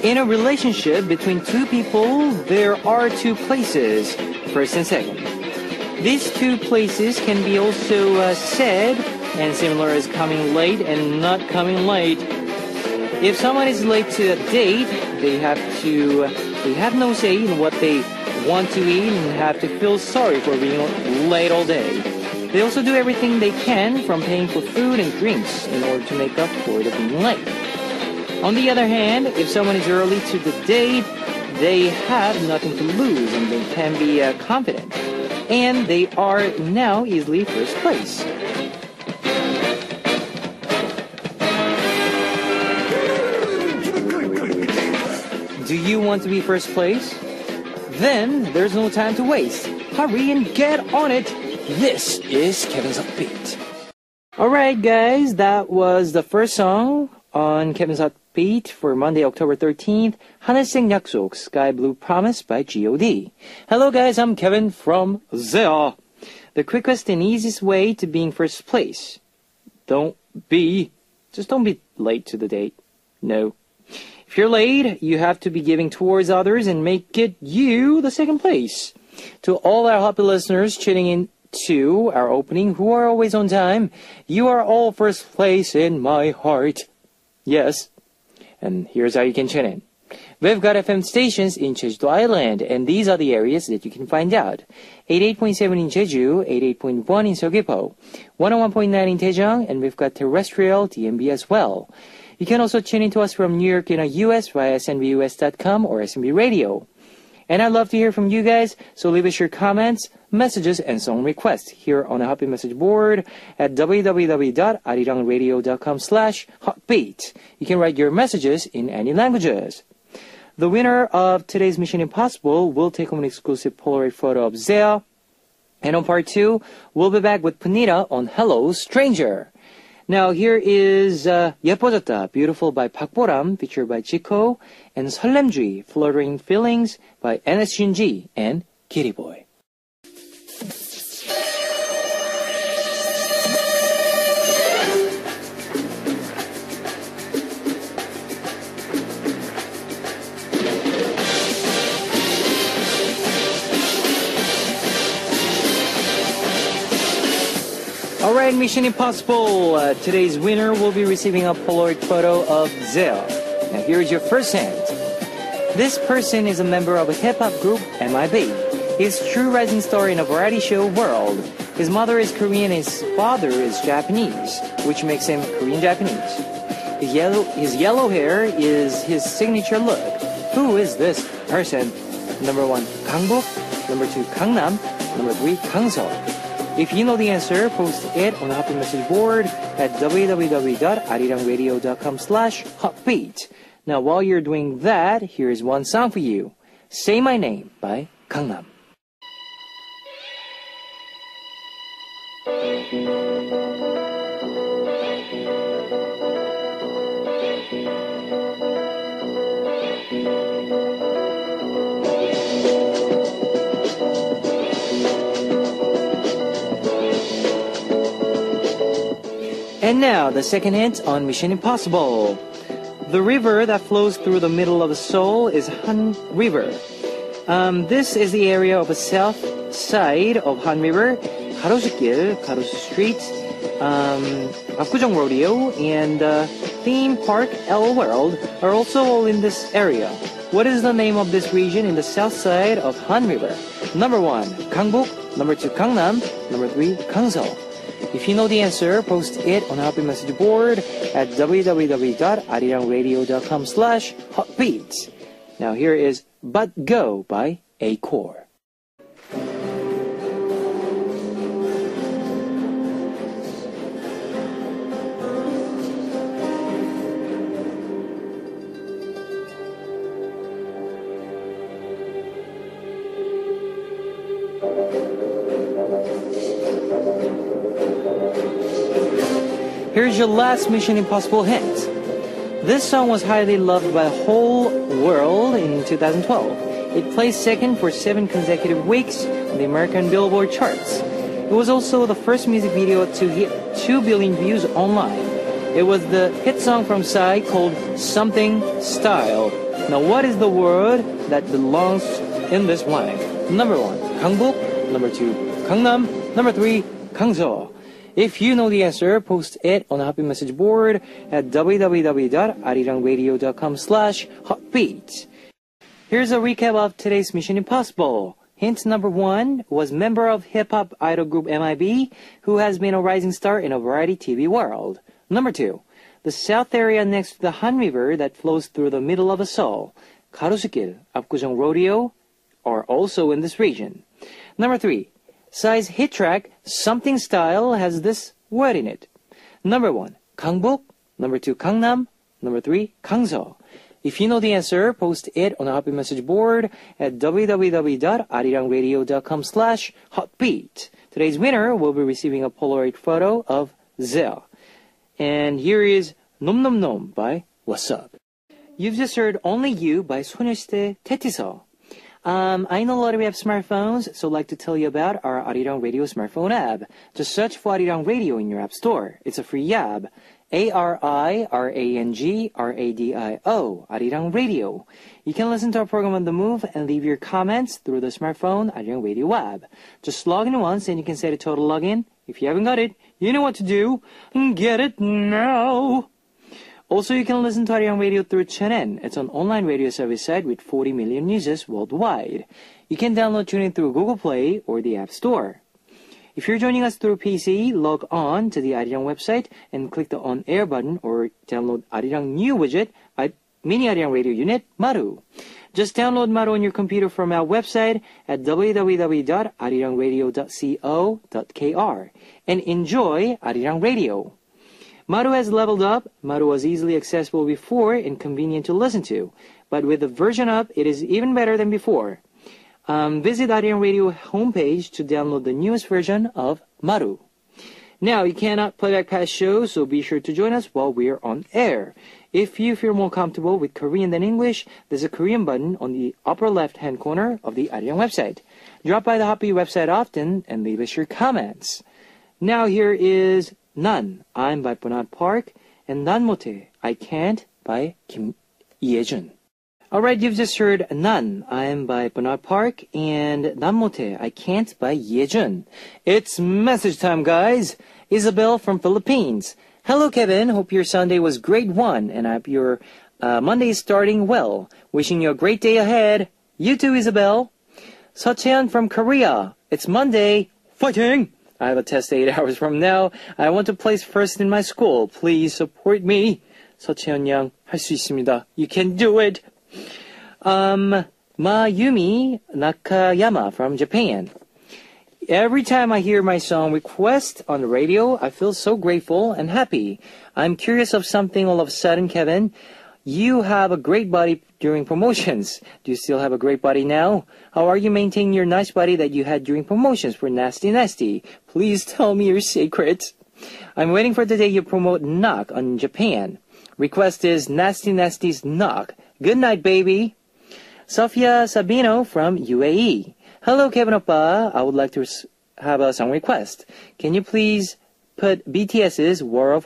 In a relationship between two people, there are two places, first and second. These two places can be also said and similar as coming late and not coming late. If someone is late to a date, they have no say in what they want to eat and have to feel sorry for being late all day. They also do everything they can, from paying for food and drinks, in order to make up for the being late. On the other hand, if someone is early to the date, they have nothing to lose and they can be confident. And they are now easily first place. Do you want to be first place? Then there's no time to waste. Hurry and get on it. This is Kevin's Upbeat. Alright guys, that was the first song on Kevin's Upbeat for Monday, October 13th. 하늘색 약속, Sky Blue Promise by G.O.D. Hello guys, I'm Kevin from Zea. The quickest and easiest way to being first place. Just don't be late to the date. No. If you're late, you have to be giving towards others and make it you the second place. To all our happy listeners tuning in to our opening who are always on time, you are all first place in my heart. Yes. And here's how you can tune in. We've got FM stations in Jeju Island, and these are the areas that you can find out. 88.7 in Jeju, 88.1 in Seogwipo, 101.9 in Daejeong, and we've got terrestrial DMB as well. You can also tune in to us from New York in the US via snbus.com or SNB Radio. And I'd love to hear from you guys, so leave us your comments, messages, and song requests here on the Happy Message board at www.arirangradio.com/heartbeat. You can write your messages in any languages. The winner of today's Mission Impossible will take home an exclusive Polaroid photo of Zea. And on part 2, we'll be back with Panita on Hello Stranger. Now here is 예뻐졌다, Beautiful by Park Boram, featured by Chico, and 설렘주의, Fluttering Feelings by NSG and Kitty Boy. Alright, Mission Impossible. Today's winner will be receiving a Polaroid photo of Zea. Now here's your first hint. This person is a member of a hip-hop group, MIB. He's a true rising star in a variety show world. His mother is Korean and his father is Japanese, which makes him Korean-Japanese. His yellow hair is his signature look. Who is this person? Number 1, Gangbok. Number 2, Gangnam. Number 3, Gangseo. If you know the answer, post it on the Happy Message board at www.arirangradio.com/heartbeat. Now, while you're doing that, here's one song for you. Say My Name by Gangnam. And now, the second hint on Mission Impossible. The river that flows through the middle of Seoul is Han River. This is the area of the south side of Han River, 가로수길, 가로수 Street, 압구정 Rodeo, and Theme Park L World are also all in this area. What is the name of this region in the south side of Han River? Number 1, Gangbok. Number 2, Gangnam. Number 3, Gangseo. If you know the answer, post it on the Happy Message board at www.arirangradio.com/heartbeat. Now here is But Go by A-Core. Here's your last Mission Impossible hint. This song was highly loved by the whole world in 2012. It placed second for 7 consecutive weeks on the American Billboard charts. It was also the first music video to hit 2 billion views online. It was the hit song from Psy called Something Style. Now, what is the word that belongs in this blank? Number 1, Gangbuk. Number 2, Gangnam. Number 3, Gangso. If you know the answer, post it on the Happy Message board at www.arirangradio.com/hotbeat. Here's a recap of today's Mission Impossible. Hint number 1 was member of hip-hop idol group MIB, who has been a rising star in a variety TV world. Number 2, the south area next to the Han River that flows through the middle of Seoul, Garusu길, Apgujeong Rodeo, are also in this region. Number 3, Psy's hit track, Something Style, has this word in it. Number 1, Gangbuk. Number 2, Gangnam. Number 3, Gangso. If you know the answer, post it on the Happy Message board at www.arirangradio.com/hotbeat. Today's winner will be receiving a Polaroid photo of Zell. And here is Nom Nom Nom by What's Up. You've just heard Only You by 소녀시대 태티서. I know a lot of you have smartphones, so I'd like to tell you about our Arirang Radio smartphone app. Just search for Arirang Radio in your app store. It's a free app. ARIRANGRADIO, Arirang Radio. You can listen to our program on the move and leave your comments through the smartphone Arirang Radio app. Just log in once and you can set a total login. If you haven't got it, you know what to do. Get it now! Also, you can listen to Arirang Radio through TuneIn. It's an online radio service site with 40 million users worldwide. You can download TuneIn through Google Play or the App Store. If you're joining us through PC, log on to the Arirang website and click the On Air button or download Arirang new widget at Mini Arirang Radio Unit, Maru. Just download Maru on your computer from our website at www.arirangradio.co.kr and enjoy Arirang Radio. Maru has leveled up. Maru was easily accessible before and convenient to listen to, but with the version up, it is even better than before. Visit Arirang Radio homepage to download the newest version of Maru. Now, you cannot play back past shows, so be sure to join us while we are on air. If you feel more comfortable with Korean than English, there's a Korean button on the upper left-hand corner of the Arirang website. Drop by the Happy website often and leave us your comments. Now, here is Nan, I'm by Bernard Park, and Nan Mote, I Can't by Kim Yejun. Alright, you've just heard Nan, I'm by Bernard Park, and Nan Mote, I Can't by Yejun. It's message time, guys. Isabel from Philippines. Hello, Kevin. Hope your Sunday was grade 1, and I hope your Monday is starting well. Wishing you a great day ahead. You too, Isabel. Secheon from Korea. It's Monday. Fighting! I have a test 8 hours from now. I want to place first in my school. Please support me. Secheon 양, 할 수 있습니다. You can do it. Mayumi Nakayama from Japan. Every time I hear my song request on the radio, I feel so grateful and happy. I'm curious of something all of a sudden, Kevin. You have a great body during promotions. Do you still have a great body now? How are you maintaining your nice body that you had during promotions for Nasty Nasty? Please tell me your secrets. I'm waiting for the day you promote Knock on Japan. Request is Nasty Nasty's Knock. Good night, baby. Sofia Sabino from UAE. Hello, Kevin Oppa. I would like to have a song request. Can you please put BTS's War of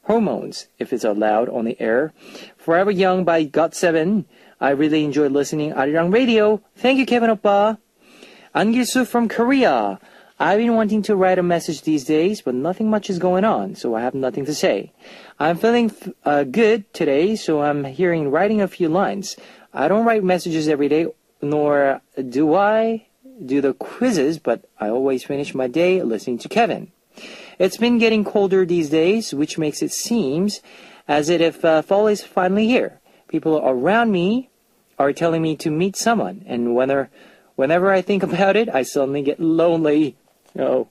Hormones, if it's allowed, on the air? Forever Young by GOT7. I really enjoyed listening Arirang Radio. Thank you, Kevin Oppa. Angil-soo from Korea. I've been wanting to write a message these days, but nothing much is going on, so I have nothing to say. I'm feeling good today, so I'm writing a few lines. I don't write messages every day, nor do I do the quizzes, but I always finish my day listening to Kevin. It's been getting colder these days, which makes it seem as if fall is finally here. People around me are telling me to meet someone, and whenever I think about it, I suddenly get lonely. Oh.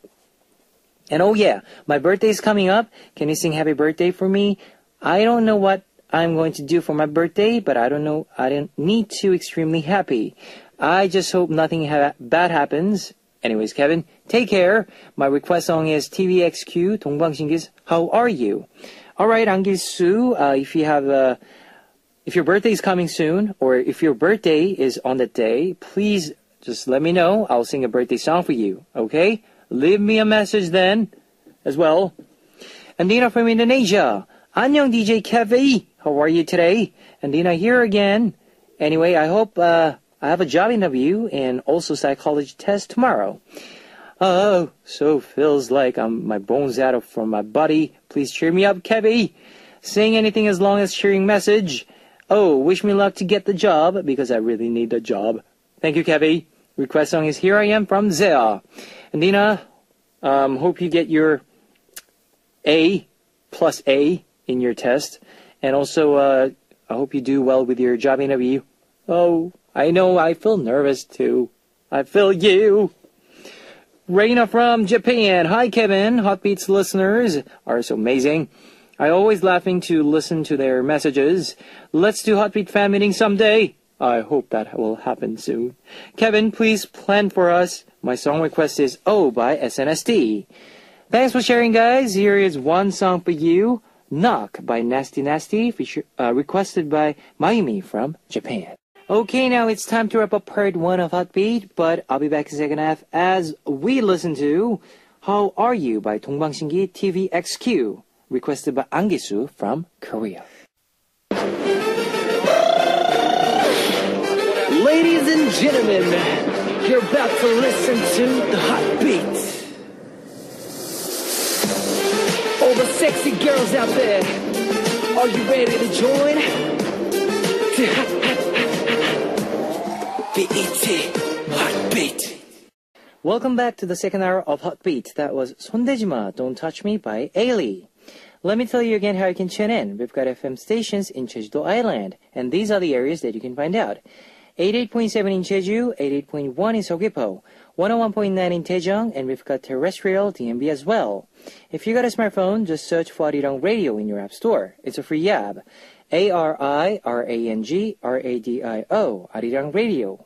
And oh yeah, my birthday's coming up. Can you sing happy birthday for me? I don't know what I'm going to do for my birthday, but I don't need to extremely happy. I just hope nothing bad happens. Anyways, Kevin, take care. My request song is TVXQ, 동방신기's How Are You? Alright, Angil-soo, if your birthday is coming soon, or if your birthday is on that day, please just let me know. I'll sing a birthday song for you, okay? Leave me a message then, as well. Andina from Indonesia. 안녕, DJ Kevi. How are you today? Andina here again. Anyway, I hope I have a job interview and also psychology test tomorrow. Oh, so feels like my bones out from my body. Please cheer me up, Kevy. Saying anything as long as cheering message. Oh, wish me luck to get the job because I really need the job. Thank you, Kevy. Request song is Here I Am from Zea. And Dina, hope you get your A plus A in your test. And also, I hope you do well with your job interview. Oh, I know I feel nervous too. I feel you. Reina from Japan. Hi, Kevin. Hotbeats listeners are so amazing. I always laughing to listen to their messages. Let's do Hotbeat fan meeting someday. I hope that will happen soon. Kevin, please plan for us. My song request is Oh by SNSD. Thanks for sharing, guys. Here is one song for you. Knock by Nasty Nasty, requested by Mayumi from Japan. Okay, now it's time to wrap up part 1 of Hotbeat, but I'll be back in the second half as we listen to How Are You by 동방신기 TVXQ, requested by Angisu from Korea. Ladies and gentlemen, you're about to listen to the Hotbeat. All the sexy girls out there, are you ready to join? BET Heartbeat. Welcome back to the second hour of Hotbeat. That was 손대지마, Don't Touch Me by Ailey. Let me tell you again how you can tune in. We've got FM stations in Jeju-do Island, and these are the areas that you can find out. 88.7 in Jeju, 88.1 in Seogwipo, 101.9 in Daejeong, and we've got terrestrial DMB as well. If you got a smartphone, just search for Arirang Radio in your app store. It's a free app. ARIRANGRADIO, Arirang Radio.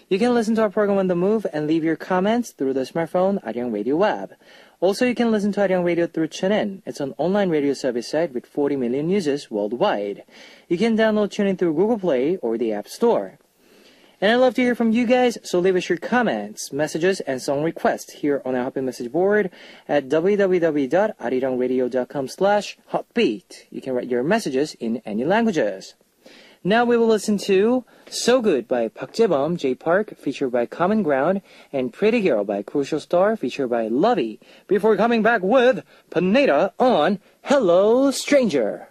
You can listen to our program on the move and leave your comments through the smartphone Arirang Radio app. Also, you can listen to Arirang Radio through TuneIn. It's an online radio service site with 40 million users worldwide. You can download TuneIn through Google Play or the App Store. And I'd love to hear from you guys, so leave us your comments, messages, and song requests here on our Hotbeat message board at www.arirangradio.com/hotbeat. You can write your messages in any languages. Now we will listen to So Good by Park Jae-bum, J Park, featured by Common Ground, and Pretty Girl by Crucial Star, featured by Lovey, before coming back with Panetta on Hello Stranger.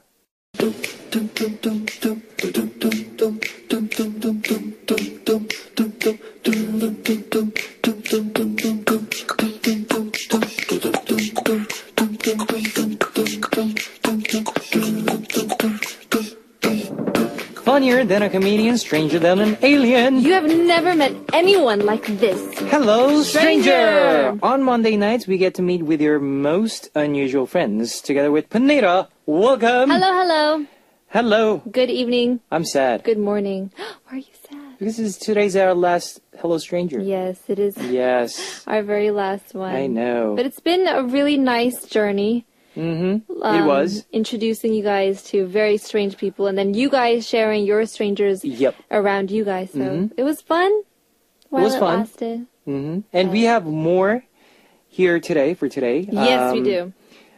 Funnier than a comedian, stranger than an alien. You have never met anyone like this. Hello, stranger! On Monday nights, we get to meet with your most unusual friends, together with Panetta. Welcome! Hello, hello. Hello. Good evening. I'm sad. Good morning. Why are you sad? Because today's our last Hello, stranger. Yes, it is. Yes. Our very last one. I know. But it's been a really nice journey. Mm-hmm. It was. Introducing you guys to very strange people, and then you guys sharing your strangers around you guys. So it was fun while it lasted. Mm-hmm. And we have more here today for today. Yes, we do.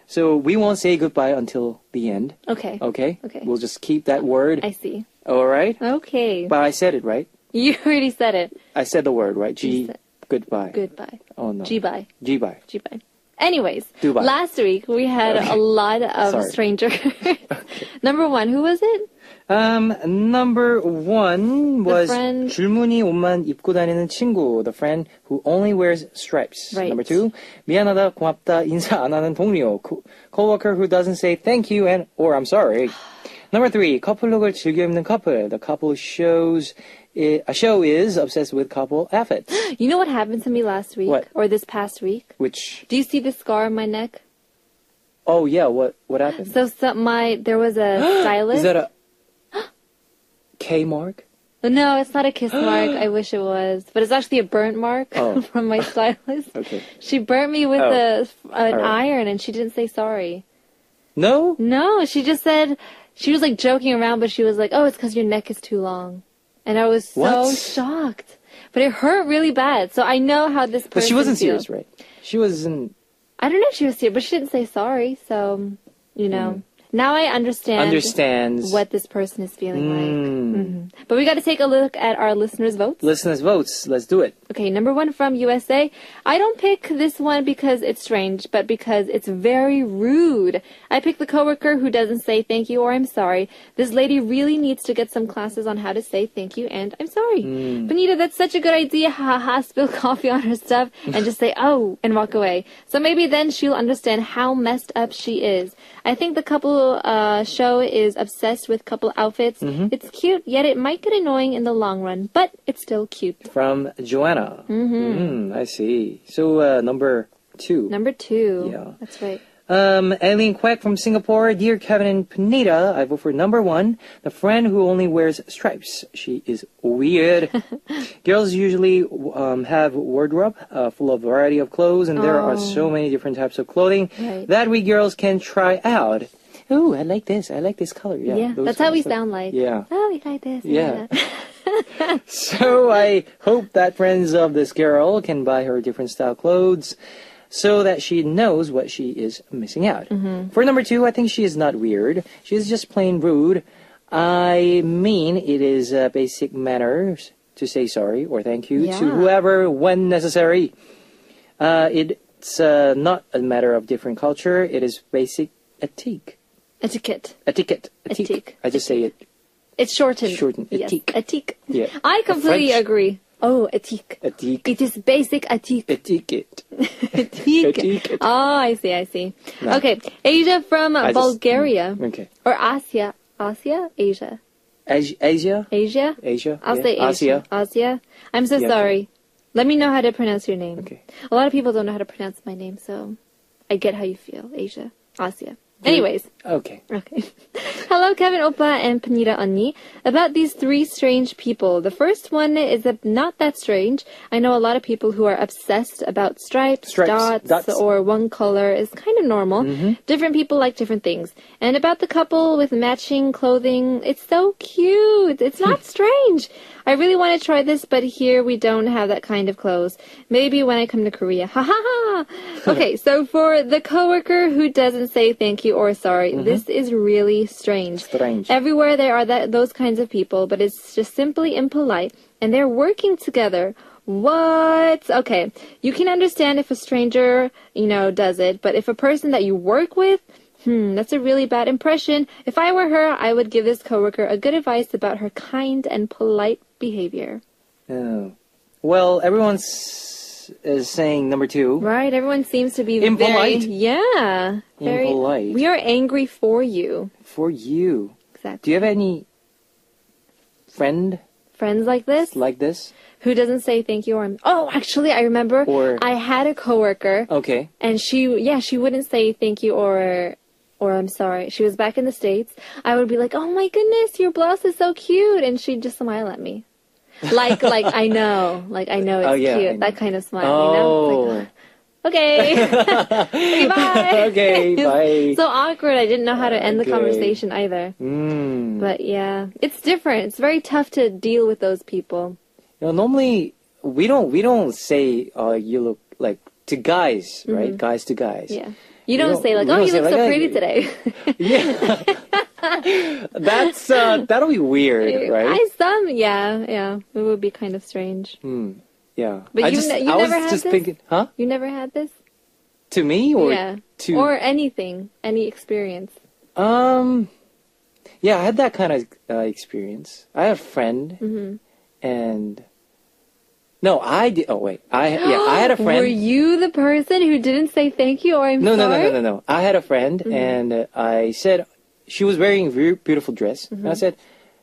So we won't say goodbye until the end. Okay. Okay? Okay. We'll just keep that word. I see. All right? Okay. But I said it, right? You already said it. I said the word, right? Goodbye. Goodbye. Oh, no. G-bye. G-bye. G-bye. Anyways, Dubai. Last week we had a lot of strangers. Number 1, who was it? Number 1 was friend... 줄무늬 옷만 입고 다니는 친구, the friend who only wears stripes. Right. Number 2, 미안하다, 고맙다, 인사 안 하는 동료, coworker who doesn't say thank you or I'm sorry. Number 3, 커플룩을 즐겨 입는 couple, the couple show is obsessed with couple outfits. You know what happened to me last week? What? Or this past week? Which? Do you see the scar on my neck? Oh yeah, what happened? So there was a stylist. Is that a K mark? No, it's not a kiss mark. I wish it was. But it's actually a burnt mark from my stylist. Okay. She burnt me with an iron and she didn't say sorry. No? No, she just said, she was like joking around, but she was like, oh, it's because your neck is too long. And I was so shocked. But it hurt really bad. So I know how this person But she wasn't feels. serious, right? She wasn't... I don't know if she was serious, but she didn't say sorry. So, you know. Now I understands what this person is feeling like. But we got to take a look at our listeners' votes. Listeners' votes. Let's do it. Okay, number 1 from USA. I don't pick this one because it's strange, but because it's very rude. I pick the coworker who doesn't say thank you or I'm sorry. This lady really needs to get some classes on how to say thank you and I'm sorry. Benita, that's such a good idea. Ha ha, spill coffee on her stuff and just say, oh, and walk away. So maybe then she'll understand how messed up she is. I think the couple show is obsessed with couple outfits. It's cute, yet it might get annoying in the long run, but it's still cute. From Joanna. I see. So, number 2. Number 2. Yeah. That's right. Aileen Kwek from Singapore. Dear Kevin and Panita, I vote for number 1. The friend who only wears stripes. She is weird. Girls usually have wardrobe full of variety of clothes, and there are so many different types of clothing that we girls can try out. Oh, I like this. I like this color. Yeah, that's how we sound like. Yeah. Oh, we like this. Yeah. So I hope that friends of this girl can buy her different style clothes so that she knows what she is missing out. For number 2, I think she is not weird. She is just plain rude. I mean, it is basic manners to say sorry or thank you to whoever when necessary. It's not a matter of different culture. It is basic etiquette. Etiquette. I just say it. It's shortened. Yes. Etiquette. Yeah. I completely agree. Oh, etiquette. It is basic etiquette. Etiquette. Oh, I see. No. Okay, Asia from Bulgaria. Okay. Or Asia. Asia? Asia. Asia? Asia? I'll say Asia. Asia. I'm so sorry. Let me know how to pronounce your name. Okay. A lot of people don't know how to pronounce my name, so I get how you feel. Asia. Asia. Anyways. Okay. Hello, Kevin Oppa and Panita Anni. About these 3 strange people. The first one is not that strange. I know a lot of people who are obsessed about stripes. Dots, or one color is kind of normal. Different people like different things. And about the couple with matching clothing, it's so cute. It's not strange. I really want to try this, but here we don't have that kind of clothes. Maybe when I come to Korea. Ha ha ha! Okay, so for the coworker who doesn't say thank you or sorry, this is really strange. Everywhere there are those kinds of people, but it's just simply impolite, and they're working together. What? Okay, you can understand if a stranger, does it, but if a person that you work with, that's a really bad impression. If I were her, I would give this coworker a good advice about her kind and polite behavior. Oh. Well, everyone's saying number 2. Right, everyone seems to be impolite. Very impolite. We are angry for you. For you. Exactly. Do you have any friends like this? Like this? Who doesn't say thank you or oh, actually I remember I had a coworker. Okay. And she wouldn't say thank you or I'm sorry. She was back in the States. I would be like, "Oh my goodness, your blouse is so cute." And she'd just smile at me. Like I know it's cute. That kind of smile, Like, okay. Okay, bye. Okay, bye. So awkward. I didn't know how to end the conversation either. But yeah, it's different. It's very tough to deal with those people. Normally we don't say you look like to guys, right? Guys to guys. Yeah. You don't say like, "Oh, you look so pretty today." Yeah. That'll be weird, right? Yeah. It would be kind of strange. Yeah. But you never had this? Thinking, huh? You never had this? To me or to or anything, any experience? Yeah, I had that kind of experience. I had a friend and no, I did. Oh wait, I had a friend. Were you the person who didn't say thank you or I'm sorry? No. I had a friend, and I said she was wearing a very beautiful dress, and I said,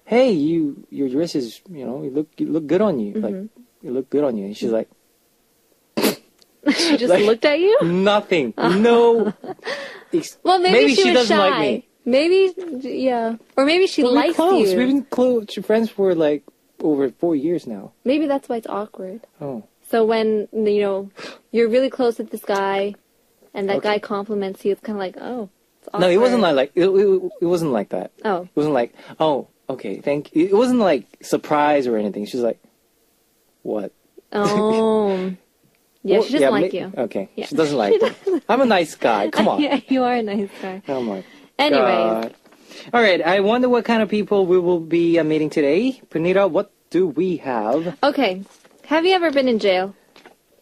"Hey, your dress is, you look good on you. Like you look good on you." And she's like, she just looked at you. Nothing. No. Well, maybe she doesn't shy. like me. Maybe or maybe she likes close. you. We've been close friends for like over 4 years now. Maybe that's why it's awkward. Oh. So when, you're really close with this guy, and that guy compliments you, it's kind of like, oh, it's awkward. No, it wasn't like it wasn't like that. Oh. It wasn't like, oh, okay, thank you. It wasn't like surprise or anything. She's like, what? Oh. Yeah, she doesn't like you. Okay. Yeah. She doesn't like me. I'm a nice guy. Come on. Yeah, you are a nice guy. Come on. Anyway. All right, I wonder what kind of people we will be meeting today. Panita, what do we have? Okay. Have you ever been in jail?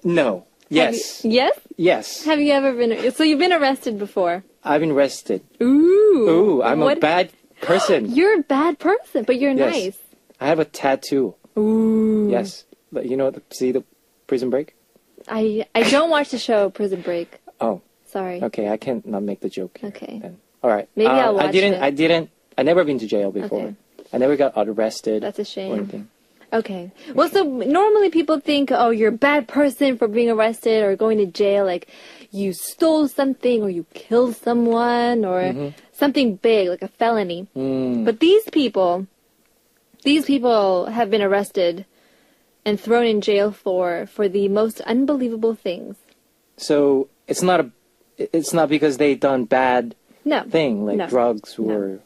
No. Yes. Yes? Yes. Have you ever been... So you've been arrested before? I've been arrested. Ooh. I'm a bad person. You're a bad person, but you're Yes. nice. I have a tattoo. Ooh. Yes. But you know, see the Prison Break? I don't watch the show Prison Break. Oh. Sorry. Okay, I can't not make the joke. Okay. Then. All right. Maybe I'll watch I never been to jail before. Okay. I never got arrested. That's a Or shame. anything. Okay. Well, so normally people think, oh, you're a bad person for being arrested or going to jail. Like, you stole something or you killed someone or something big, like a felony. But these people have been arrested and thrown in jail for the most unbelievable things. So it's not because they done bad thing like No. drugs or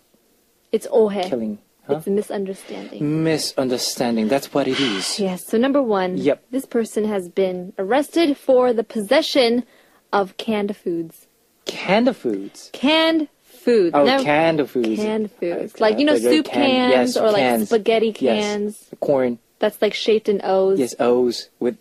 It's ohe. killing. Huh? It's a misunderstanding. Misunderstanding. That's what it is. Yes. So number one, Yep. this person has been arrested for the possession of canned foods. Canned foods. Canned foods. Oh, Now, canned foods. canned foods. Okay. Like, you know, They're soup cans yes, or like cans. spaghetti cans. Yes. Corn. That's like shaped in O's. Yes, O's with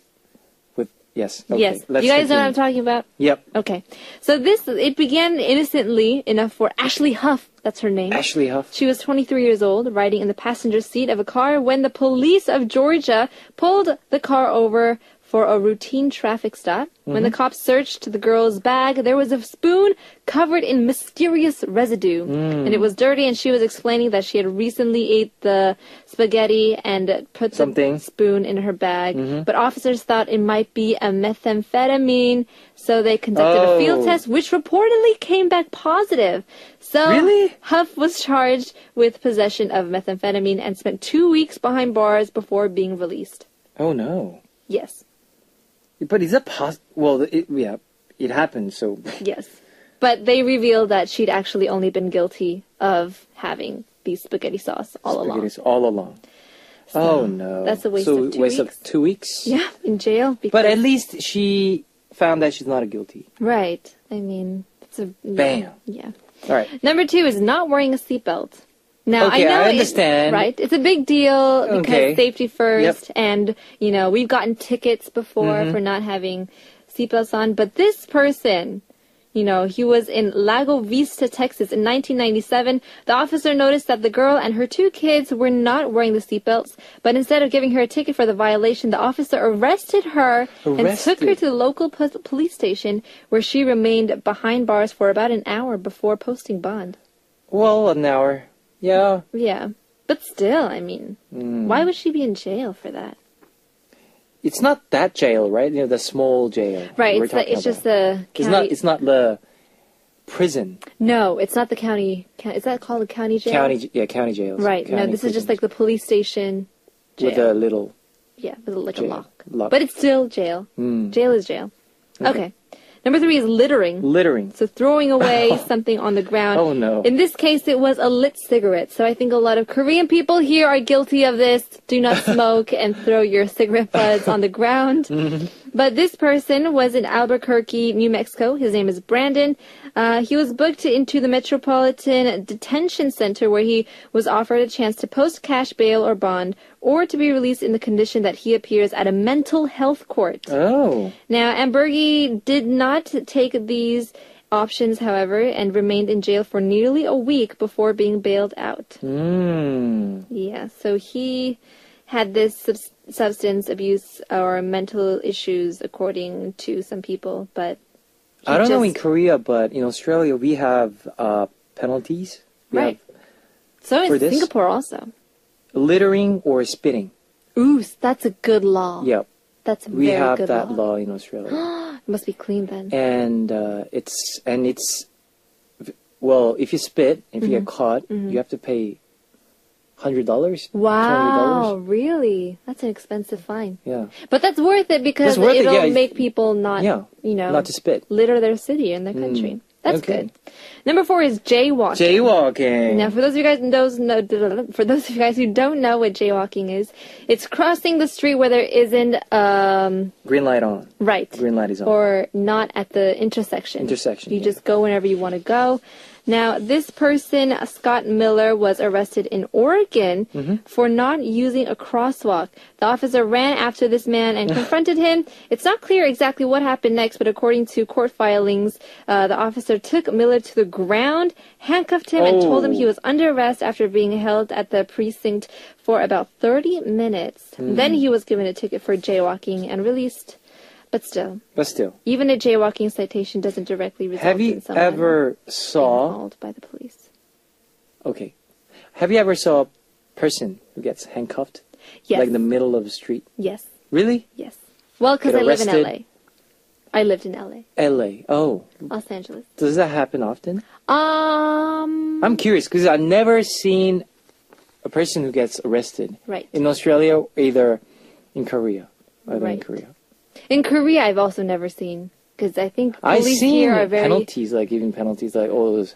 yes. Okay. Yes. Let's You guys know what I'm continue. talking about? Yep. Okay. So it began innocently enough for Ashley Huff. That's her name. Ashley Huff. She was 23 years old, riding in the passenger seat of a car when the police of Georgia pulled the car over for a routine traffic stop. When the cops searched the girl's bag, there was a spoon covered in mysterious residue. And it was dirty, and she was explaining that she had recently ate the spaghetti and put the spoon in her bag. But officers thought it might be a methamphetamine, so they conducted a field test, which reportedly came back positive. So Really? Huff was charged with possession of methamphetamine and spent 2 weeks behind bars before being released. Oh no. Yes. But is that possible? Well, it happened. So Yes. But they revealed that she'd actually only been guilty of having the spaghetti sauce all along. all along. So, oh no. That's a waste so of 2 waste weeks. of 2 weeks. Yeah, in jail. Because, But at least she found that she's not guilty. right. I mean, it's a... Bam. Yeah. All right. Number 2 is not wearing a seatbelt. Now, Okay, I know I understand. right? It's a big deal because Okay. safety first, Yep. and, you know, we've gotten tickets before for not having seatbelts on, but this person, you know, he was in Lago Vista, Texas in 1997. The officer noticed that the girl and her 2 kids were not wearing the seatbelts, but instead of giving her a ticket for the violation, the officer arrested her and took her to the local police station, where she remained behind bars for about an hour before posting bond. Well, an hour. Yeah. Yeah. But still, I mean, why would she be in jail for that? It's not that jail, right? You know, the small jail. Right, we're it's talking just about. the county... It's not the prison. No, it's not the county... Is that called a county jail? County jails. Right, no, County this is just prisons. like the police station jail. With a little... Yeah, with like jail. a lock. Lock. But it's still jail. Jail is jail. Okay. Number 3 is littering. Littering. So throwing away something on the ground. Oh, no. In this case, it was a lit cigarette. So I think a lot of Korean people here are guilty of this. Do not smoke and throw your cigarette butts on the ground. But this person was in Albuquerque, New Mexico. His name is Brandon. He was booked into the Metropolitan Detention Center, where he was offered a chance to post cash bail or bond, or to be released in the condition that he appears at a mental health court. Oh. Now, Ambergi did not take these options, however, and remained in jail for nearly a week before being bailed out. Yeah, so he had this substance abuse or mental issues, according to some people, but I don't know in Korea, but in Australia we have penalties. We right. have So for in this? Singapore also. littering or spitting. Ooh, that's a good law. Yep. That's a We very have good that law. law in Australia. It must be clean then. And it's well, if you spit, if you get caught, you have to pay $100. Wow, $200. really? That's an expensive fine. Yeah. But that's worth it because That's worth it, it'll yeah. make people not, you know, Not to spit. litter their city and their country. That's Okay. good. Number 4 is jaywalking. Jaywalking. Now, for those of you guys who don't know what jaywalking is, it's crossing the street where there isn't Green light on. right, Green light is on. or not at the intersection. Intersection, You yeah. just go whenever you want to go. Now, this person, Scott Miller, was arrested in Oregon for not using a crosswalk. The officer ran after this man and confronted him. It's not clear exactly what happened next, but according to court filings, the officer took Miller to the ground, handcuffed him, and told him he was under arrest after being held at the precinct for about 30 minutes. Then he was given a ticket for jaywalking and released. But still, even a jaywalking citation doesn't directly result in someone Have you ever saw being hauled by the police. Okay. Have you ever saw a person who gets handcuffed? Yes. Like in the middle of the street? Yes. Really? Yes. Well, because I live in LA. I lived in LA. LA. Oh. Los Angeles. Does that happen often? I'm curious because I've never seen a person who gets arrested. Right. In Australia, either in Korea. Either in Right. Korea. In Korea, I've also never seen, because I think I've police seen here are very... penalties, like all those,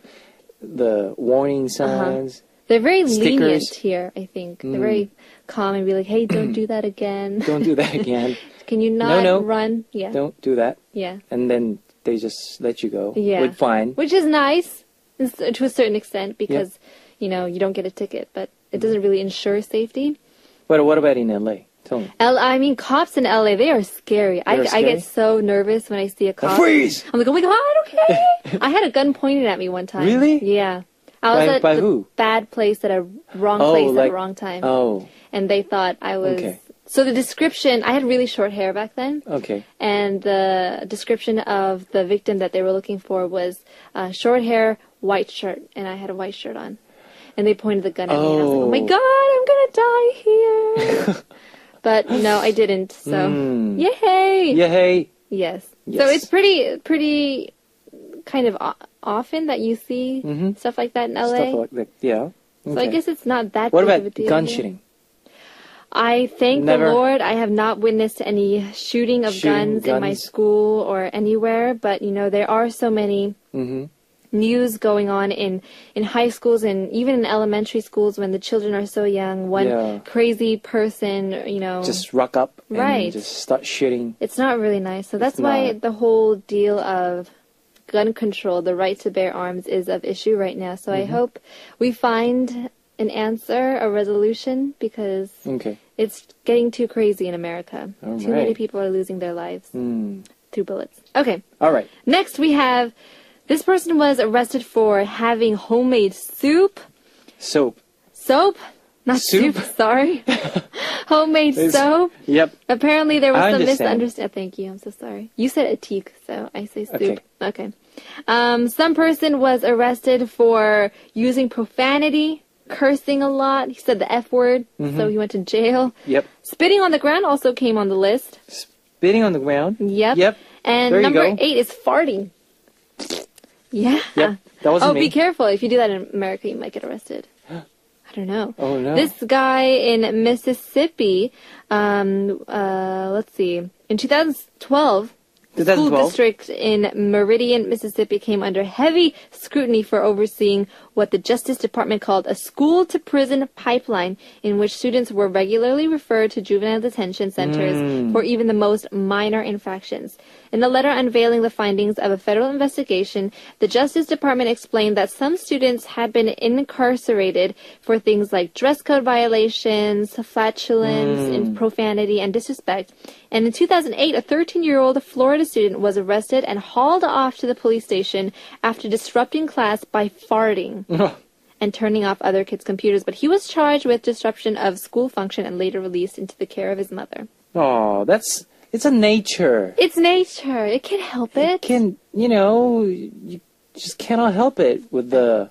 the warning signs. They're very stickers. lenient here, I think. They're very calm and be like, hey, don't do that again. Don't do that again. Can you not No. run? Yeah. Don't do that. Yeah. And then they just let you go Yeah. with fine. Which is nice to a certain extent because, you know, you don't get a ticket, but it doesn't really ensure safety. But what about in LA? Tell me. I mean, cops in LA, they are scary. I get so nervous when I see a cop. Freeze! I'm like, oh my god, okay. I had a gun pointed at me one time. Really? Yeah. I was at by the who? bad place at a wrong place at the wrong time. Oh. And they thought I was... Okay. So the description, I had really short hair back then. Okay. And the description of the victim that they were looking for was short hair, white shirt. And I had a white shirt on. And they pointed the gun at me. And I was like, oh my god, I'm going to die here. But no, I didn't. So, yay! Yay! Yes. Yes. So it's pretty kind of often that you see stuff like that in LA. Stuff like that, yeah. Okay. So I guess it's not that What big about of a deal. gun here. shooting? I thank Never. the Lord I have not witnessed any shooting of guns in my school or anywhere, but you know, there are so many news going on in high schools and even in elementary schools when the children are so young. One crazy person, you know, Just rock up and Right. just start shooting. it's not really nice. So that's why not. the whole deal of gun control, the right to bear arms, is of issue right now. So I hope we find an answer, a resolution, because Okay. it's getting too crazy in America. All Too many right. people are losing their lives through bullets. Okay. All right. Next we have, this person was arrested for having homemade soup. Soap. Soap? Not Soup? soup, sorry. Homemade soap. Yep. Apparently there was I some understand. misunderstanding. Thank you, I'm so sorry. You said atik, so I say soup. Okay. Some person was arrested for using profanity, cursing a lot. He said the F word, so he went to jail. Yep. Spitting on the ground also came on the list. Spitting on the ground. Yep. Yep. And There you number go. 8 is farting. Yeah. Yep. That wasn't me. Be careful. If you do that in America, you might get arrested. I don't know. Oh, no. This guy in Mississippi, let's see, in 2012, the school 2012? district in Meridian, Mississippi came under heavy scrutiny for overseeing what the Justice Department called a school-to-prison pipeline, in which students were regularly referred to juvenile detention centers for even the most minor infractions. In a letter unveiling the findings of a federal investigation, the Justice Department explained that some students had been incarcerated for things like dress code violations, flatulence, profanity, and disrespect. And in 2008, a 13-year-old Florida student was arrested and hauled off to the police station after disrupting class by farting and turning off other kids' computers. But he was charged with disruption of school function and later released into the care of his mother. Oh, it's a nature. It's nature. It can't help it. You just cannot help it with the...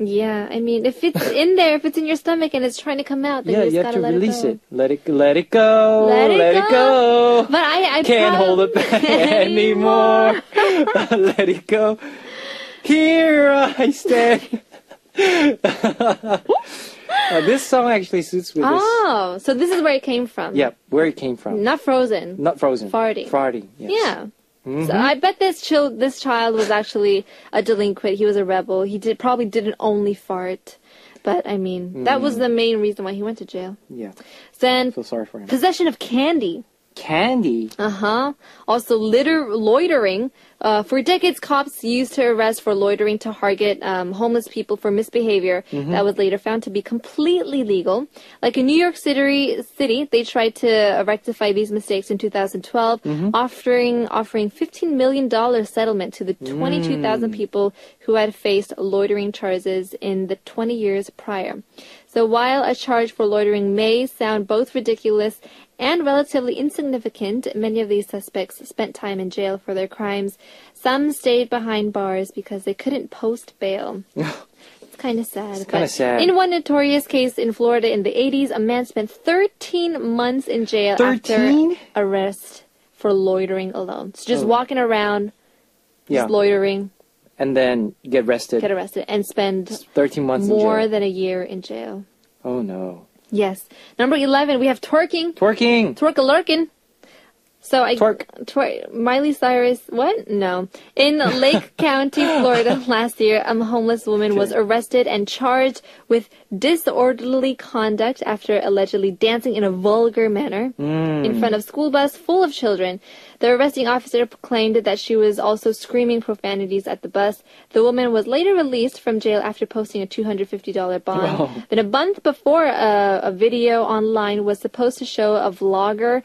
Yeah, I mean, if it's in there, if it's in your stomach and it's trying to come out, then you just you gotta have to let release it go. it. Let it go. Let it go. But I Can't hold it back anymore. Let it go. Here I stand. This song actually suits with this. Oh, so this is where it came from. Yeah, where it came from. Not Frozen. Not Frozen. Farting. Farting, yes. Yeah. So I bet this child was actually a delinquent. He was a rebel. He probably didn't only fart. But, I mean, that was the main reason why he went to jail. Yeah. Then, Feel sorry for him. possession of candy. Candy. Also, loitering. For decades, cops used to arrest for loitering to target homeless people for misbehavior that was later found to be completely legal. Like in New York City, they tried to rectify these mistakes in 2012, offering $15 million settlement to the 22,000 people who had faced loitering charges in the 20 years prior. So while a charge for loitering may sound both ridiculous and relatively insignificant, many of these suspects spent time in jail for their crimes. Some stayed behind bars because they couldn't post bail. It's kind of sad. It's kind of sad. In one notorious case in Florida in the 80s, a man spent 13 months in jail after arrest for loitering alone. So just walking around, just loitering. And then get arrested. And spend 13 months in jail. More than a year in jail. Oh, no. Yes. Number 11, we have twerking. Twerk-a-lurkin'. So Miley Cyrus, what? No. In Lake County, Florida, last year, a homeless woman was arrested and charged with disorderly conduct after allegedly dancing in a vulgar manner in front of a school bus full of children. The arresting officer claimed that she was also screaming profanities at the bus. The woman was later released from jail after posting a $250 bond. Wow. Then a month before, a video online was supposed to show a vlogger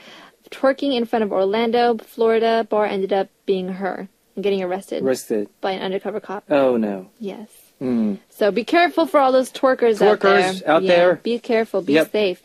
twerking in front of Orlando, Florida bar ended up being her and getting arrested by an undercover cop. Oh, no. Yes. So be careful for all those twerkers out there. Be careful. Be safe.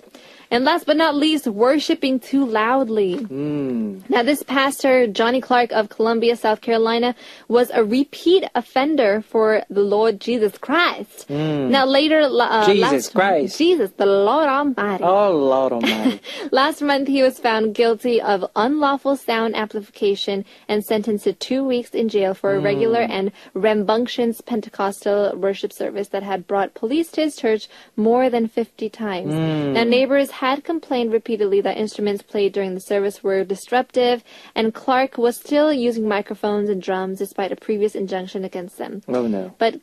And last but not least, worshiping too loudly. Now, this pastor, Johnny Clark of Columbia, South Carolina, was a repeat offender for the Lord Jesus Christ. Now, later... Jesus, the Lord Almighty. Oh, Lord Almighty. Last month, he was found guilty of unlawful sound amplification and sentenced to 2 weeks in jail for a regular and rambunctious Pentecostal worship service that had brought police to his church more than 50 times. Now, neighbors had complained repeatedly that instruments played during the service were disruptive, and Clark was still using microphones and drums despite a previous injunction against them. Oh, no. But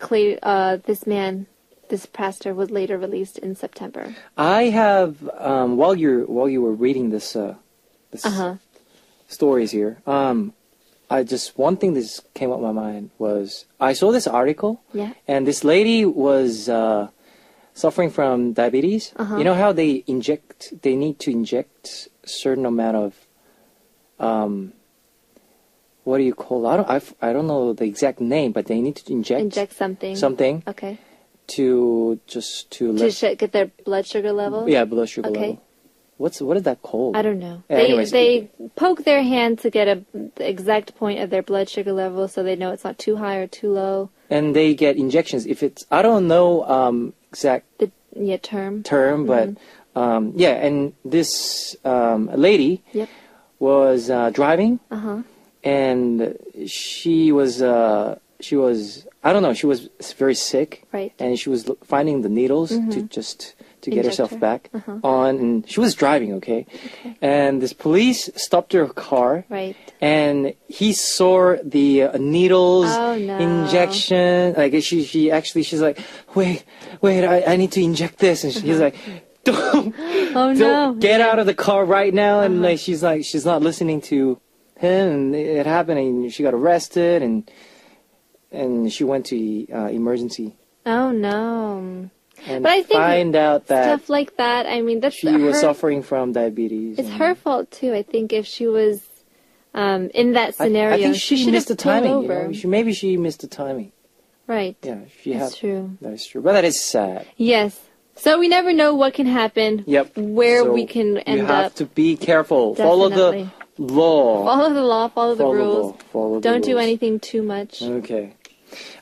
this pastor was later released in September. I have, while you were reading this stories here, one thing that came up in my mind was I saw this article, and this lady was suffering from diabetes. You know how they need to inject a certain amount of, what do you call it? I don't know the exact name, but they need to inject something. Okay. To get their blood sugar level? Yeah, blood sugar level. What is that called? I don't know. Yeah, they poke their hand to get the exact point of their blood sugar level so they know it's not too high or too low. And they get injections. If it's, I don't know exact term, but and this lady was driving, and she was I don't know, she was very sick, and she was finding the needles to get herself back on, and she was driving, and this police stopped her car, and he saw the needles, injection, like she's like, wait, I need to inject this, and he's like, don't get out of the car right now, and like she's not listening to him, and it happened, and she got arrested, and she went to emergency. Oh no. And but I think out that stuff like that, I mean, she was suffering from diabetes. It's her fault too. I think if she was in that scenario, I think she missed the timing. Over. Maybe she missed the timing. Right. Yeah, that's true. That is true. But that is sad. Yes. So we never know what can happen. Yep. Where we can end up. You have to be careful. Definitely. Follow the law. Follow the law. Follow the rules. Don't do anything too much. Okay.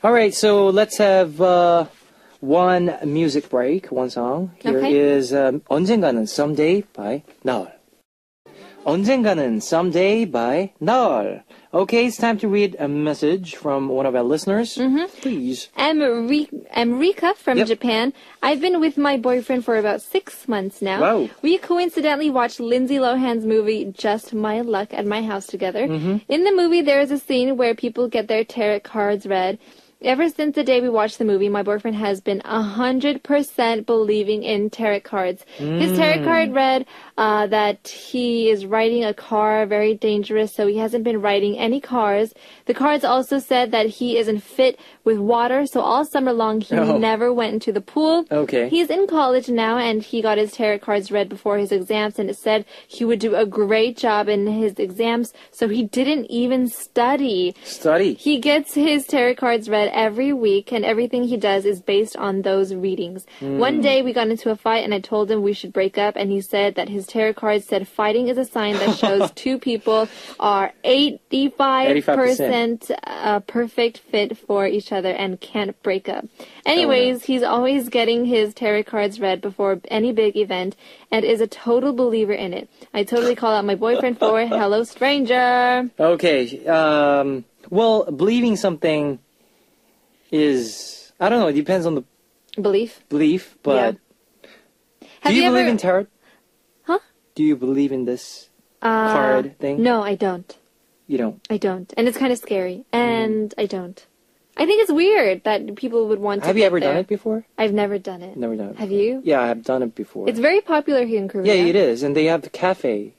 All right. So let's have one music break. One song. Here is 언젠가는 Someday by 나얼. 언젠가는 Someday by 나얼. Okay, it's time to read a message from one of our listeners. Please. Rika from Japan. I've been with my boyfriend for about 6 months now. Wow. We coincidentally watched Lindsay Lohan's movie Just My Luck at my house together. In the movie, there is a scene where people get their tarot cards read. ever since the day we watched the movie, my boyfriend has been 100% believing in tarot cards. His tarot card read that he is riding a car, very dangerous, so he hasn't been riding any cars. The cards also said that he isn't fit with water, so all summer long he never went into the pool. Okay. He's in college now, and he got his tarot cards read before his exams, and it said he would do a great job in his exams, so he didn't even study. He gets his tarot cards read every week, and everything he does is based on those readings. One day we got into a fight, and I told him we should break up, and he said that his tarot cards said fighting is a sign that shows two people are 85% perfect fit for each other and can't break up. Anyways, he's always getting his tarot cards read before any big event and is a total believer in it. I totally call out my boyfriend for hello, stranger. Okay. Well, believing something is, I don't know, it depends on the belief, but do you believe in tarot? Huh? Do you believe in this card thing? No, I don't. You don't? I don't. And it's kind of scary. And I don't. I think it's weird that people would want to. Have you ever done it before? I've never done it. Never done it. Have you? Yeah, I have done it before. It's very popular here in Korea. Yeah, it is. And they have the cafe.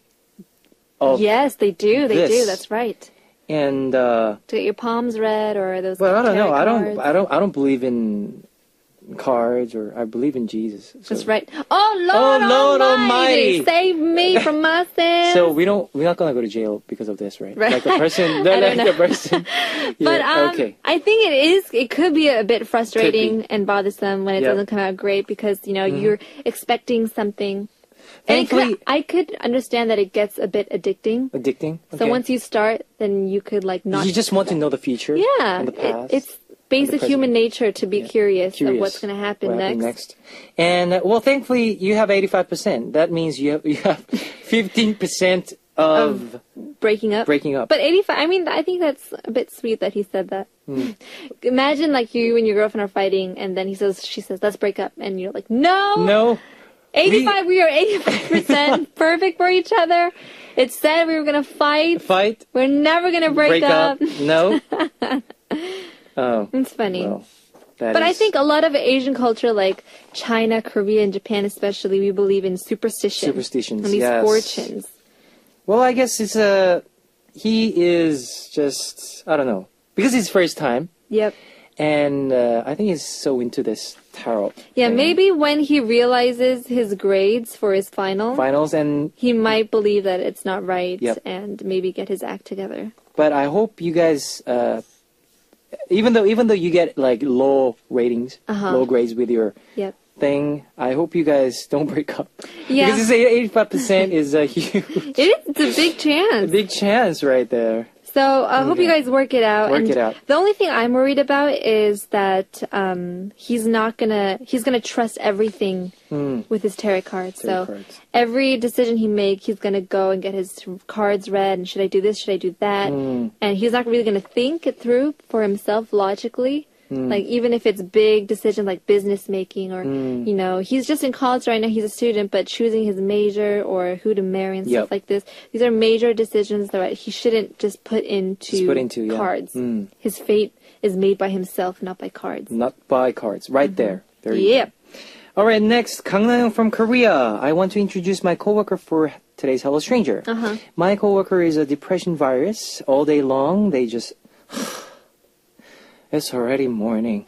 Yes, they do. They do. That's right. And to get your palms read or those. Well, I don't know. Cards. I don't believe in cards, or I believe in Jesus. So. That's right. Oh Lord Almighty, save me from my sins. So we're not gonna go to jail because of this, right? Right. Like a person, a person. But okay. I think it could be a bit frustrating and bothersome when it doesn't come out great because you're expecting something. And I could understand that it gets a bit addicting. Okay. So once you start, then you could not. You just want to know the future. Yeah. And the past. It's basic human nature to be curious of what's going to happen next. And well, thankfully you have 85%. That means you have 15% of breaking up. But 85. I mean, I think that's a bit sweet that he said that. Imagine you and your girlfriend are fighting, and then she says, "Let's break up," and you're like, "No." 85. We are 85% perfect for each other. It said we were gonna fight. We're never gonna break up. No. Oh, it's funny. Well, I think a lot of Asian culture, like China, Korea, and Japan especially, we believe in superstitions and these fortunes. Well, I guess he is just, I don't know, because it's first time. Yep. And I think he's so into this tarot. Yeah, maybe when he realizes his grades for his finals, and he might believe that it's not right, and maybe get his act together. But I hope you guys, even though you get low ratings, low grades with your thing, I hope you guys don't break up. Yeah. Because this 85% is a huge. It's a big chance. A big chance right there. So I hope you guys work it out. Work it out. The only thing I'm worried about is that he's gonna trust everything with his tarot cards. Every decision he makes, he's gonna go and get his cards read. And should I do this? Should I do that? And he's not really gonna think it through for himself logically. Even if it's big decisions like business making or, he's just in college right now, he's a student, but choosing his major or who to marry and stuff like this, these are major decisions that he shouldn't just put into cards. His fate is made by himself, not by cards. Not by cards. Right there. There you go. All right, next, Kang Na-young from Korea. I want to introduce my coworker for today's Hello Stranger. My coworker is a depression virus. All day long, they just... It's already morning.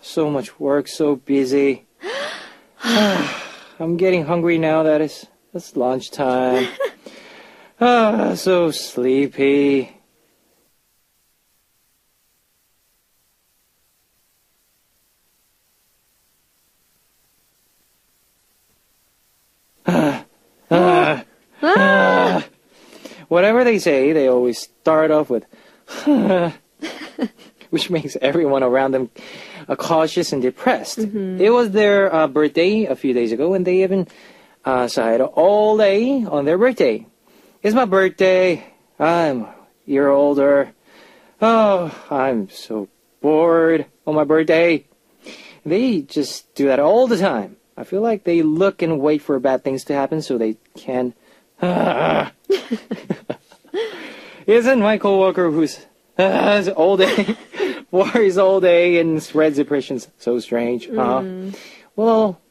So much work, so busy. I'm getting hungry now. It's lunchtime. So sleepy. Whatever they say, they always start off with which makes everyone around them cautious and depressed. It was their birthday a few days ago, and they even sighed all day on their birthday. It's my birthday. I'm a year older. Oh, I'm so bored on my birthday. They just do that all the time. I feel like they look and wait for bad things to happen so they can... Isn't my coworker who's All day. 4 is all day and spreads depressions. So strange. Well,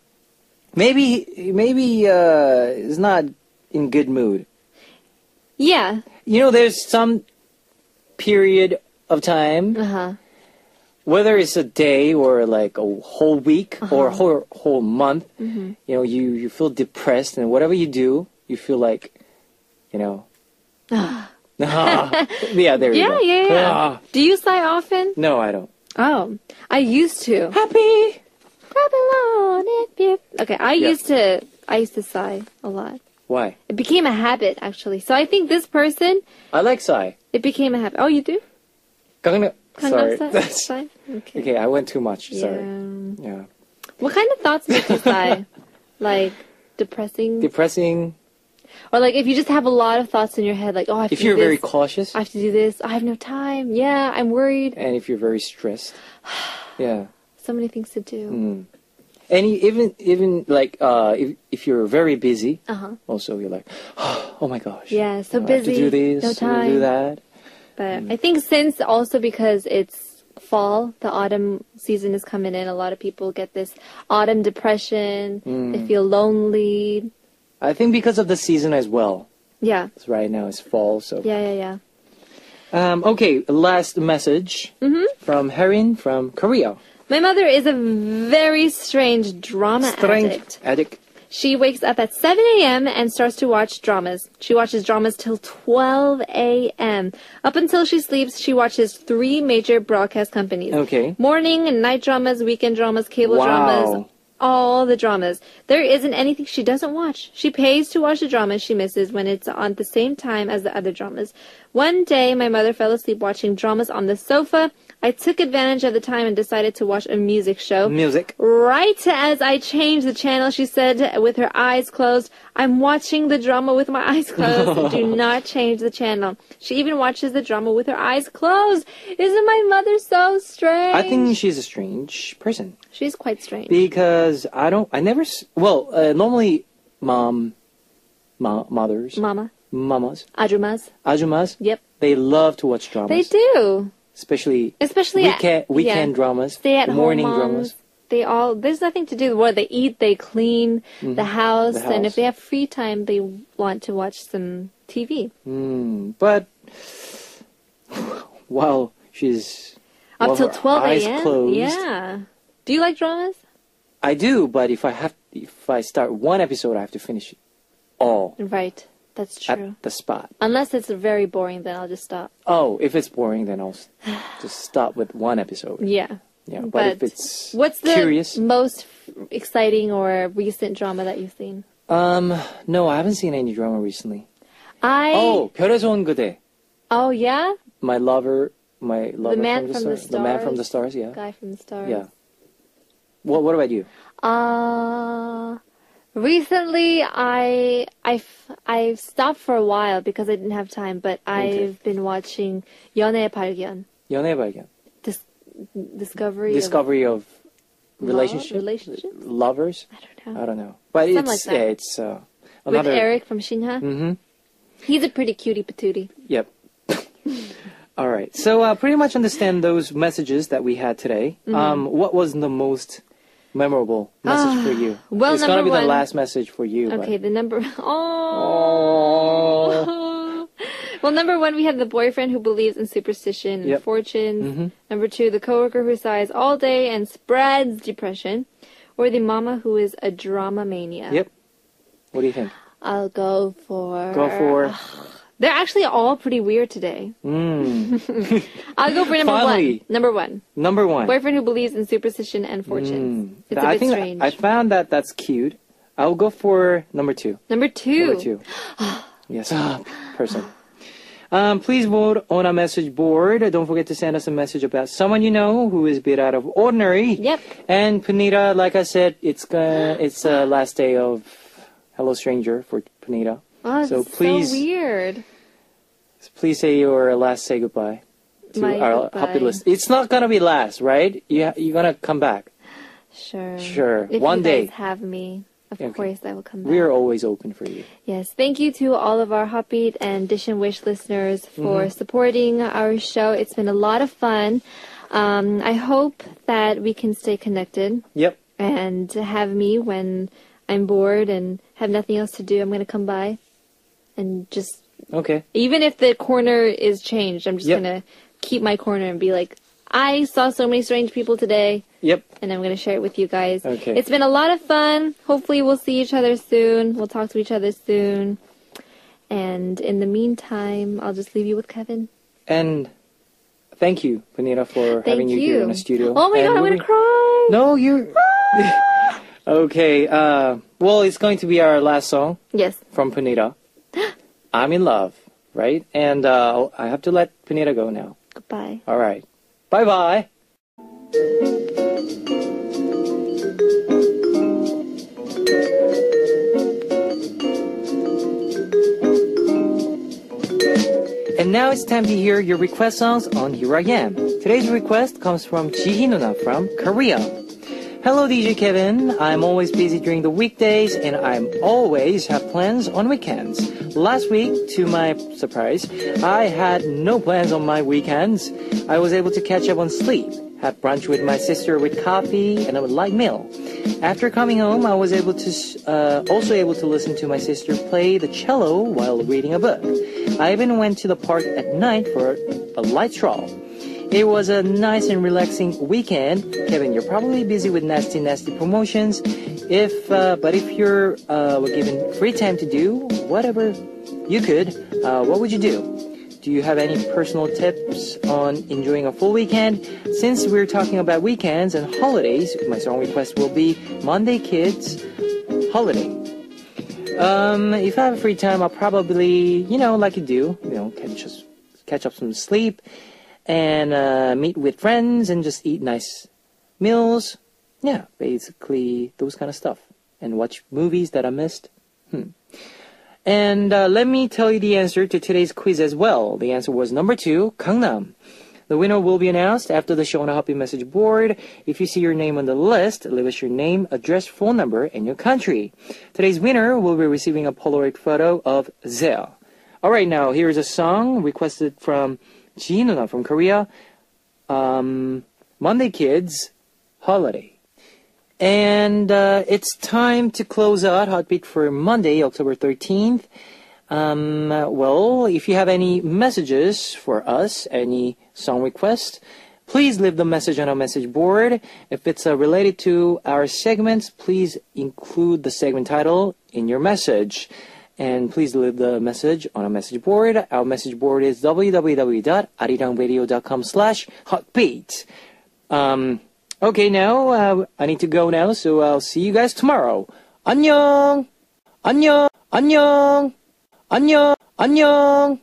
maybe it's not in good mood. Yeah. You know, there's some period of time, whether it's a day or like a whole week or a whole month, you know, you feel depressed, and whatever you do, you feel like, you know. Yeah, there you go. Yeah. Do you sigh often? No, I don't. Oh, I used to. Happy. Okay, I used to sigh a lot. Why? It became a habit, actually. So I think this person, I like sigh. it became a habit. Oh, you do? Sorry. Sigh? Okay. Okay, I went too much. Sorry. Yeah. What kind of thoughts make you sigh? Like depressing? Depressing. Or like if you just have a lot of thoughts in your head, like, oh, I have to If do you're this. very cautious. I have to do this. I have no time. Yeah, I'm worried. And if you're very stressed. Yeah. So many things to do. And even like if you're very busy, also you're like, oh my gosh. Yeah, so I have busy. to do this, no I time. have to do that. But I think since also because it's fall, the autumn season is coming in, a lot of people get this autumn depression. They feel lonely. I think because of the season as well. Yeah. So right now it's fall, so. Yeah. Okay, last message from Herin from Korea. My mother is a very strange drama addict. She wakes up at 7 a.m. and starts to watch dramas. She watches dramas till 12 a.m. Up until she sleeps, she watches 3 major broadcast companies. Okay. Morning and night dramas, weekend dramas, cable dramas, all the dramas. There isn't anything she doesn't watch. She pays to watch the dramas she misses when it's on at the same time as the other dramas. One day, my mother fell asleep watching dramas on the sofa. I took advantage of the time and decided to watch a music show. Music. Right as I changed the channel, she said with her eyes closed, I'm watching the drama with my eyes closed. Do not change the channel. She even watches the drama with her eyes closed. Isn't my mother so strange? I think she's a strange person. She's quite strange. Because normally mothers. Mamas. Ajumas. Yep. They love to watch dramas. They do. Especially weekend dramas, stay-at-home morning moms. dramas. There's nothing to do. What they eat, they clean the house, and if they have free time, they want to watch some TV. But while she's up till 12 eyes a.m. closed, Yeah. Do you like dramas? I do, but if I start one episode, I have to finish it all. Right. That's true. At the spot. Unless it's very boring, then I'll just stop. Oh, if it's boring, then I'll just stop with one episode. Yeah. Yeah, but if it's what's curious, the most exciting or recent drama that you've seen? No, I haven't seen any drama recently. 별에서 온 그대. Oh, yeah? My lover the man from the stars. The man from the stars, yeah. Guy from the stars. Yeah. What about you? Recently, I've stopped for a while because I didn't have time, but I've been watching 연애의 발견. 연애의 발견. Discovery of relationship. Lovers. I don't know. But it's another. With Eric from Shinha. Mm-hmm. He's a pretty cutie patootie. Yep. All right. So pretty much understand those messages that we had today. What was the most memorable message for you? Well, it's gonna be the last message for you. Okay, the number. Oh. Well, number 1, we have the boyfriend who believes in superstition and fortunes. Number 2, the coworker who sighs all day and spreads depression, or the mama who is a drama mania. Yep. What do you think? I'll go for. They're actually all pretty weird today. I'll go for number one. Number one. Boyfriend who believes in superstition and fortunes. It's a bit strange. I found that's cute. I'll go for number 2. Number 2. Yes, person. Please vote on our message board. Don't forget to send us a message about someone you know who is a bit out of ordinary. Yep. And Panita, like I said, it's last day of Hello Stranger for Panita. Oh, so please, so weird. Please say your last say goodbye to our happy list. It's not gonna be last, right? You're gonna come back. Sure. Sure. If One day. Guys have me. Of course, I will come back. We're always open for you. Yes. Thank you to all of our Heartbeat and Dish and Wish listeners for supporting our show. It's been a lot of fun. I hope that we can stay connected. Yep. And have me when I'm bored and have nothing else to do. I'm going to come by and just... Okay. Even if the corner is changed, I'm just going to keep my corner and be like, I saw so many strange people today. Yep. And I'm going to share it with you guys. Okay. It's been a lot of fun. Hopefully we'll see each other soon. We'll talk to each other soon. And in the meantime, I'll just leave you with Kevin. And thank you, Panita, for having you here in the studio. Oh my God, I'm going to cry. No, you're... Okay, well, it's going to be our last song. Yes. From Panita. I'm in love, right? And I have to let Panita go now. Goodbye. All right. Bye-bye. And now it's time to hear your request songs on Here I Am. Today's request comes from Jihi Nuna from Korea. Hello DJ Kevin, I'm always busy during the weekdays and I'm always have plans on weekends. Last week, to my surprise, I had no plans on my weekends. I was able to catch up on sleep, had brunch with my sister with coffee and a light meal. After coming home, I was able to also able to listen to my sister play the cello while reading a book. I even went to the park at night for a light stroll. It was a nice and relaxing weekend. Kevin, you're probably busy with nasty promotions. But if you're given free time to do whatever you could, what would you do? Do you have any personal tips on enjoying a full weekend? Since we're talking about weekends and holidays, my song request will be Monday Kids Holiday. If I have free time, I'll probably, like you do, catch up some sleep and meet with friends and just eat nice meals. Yeah, basically those kind of stuff. And watch movies that I missed. And let me tell you the answer to today's quiz as well. The answer was number 2, Gangnam. The winner will be announced after the show on a Happy message board. If you see your name on the list, leave us your name, address, phone number, and your country. Today's winner will be receiving a Polaroid photo of Zell. Alright, now here's a song requested from Ji Nuna from Korea. Monday Kids Holiday. And it's time to close out Heartbeat for Monday, October 13th. Well, if you have any messages for us, any song requests, please leave the message on our message board. If it's related to our segments, please include the segment title in your message. And please leave the message on our message board. Our message board is www.arirangradio.com/heartbeat. Okay, now I need to go now, so I'll see you guys tomorrow. 안녕! 안녕! 안녕! 안녕! 안녕!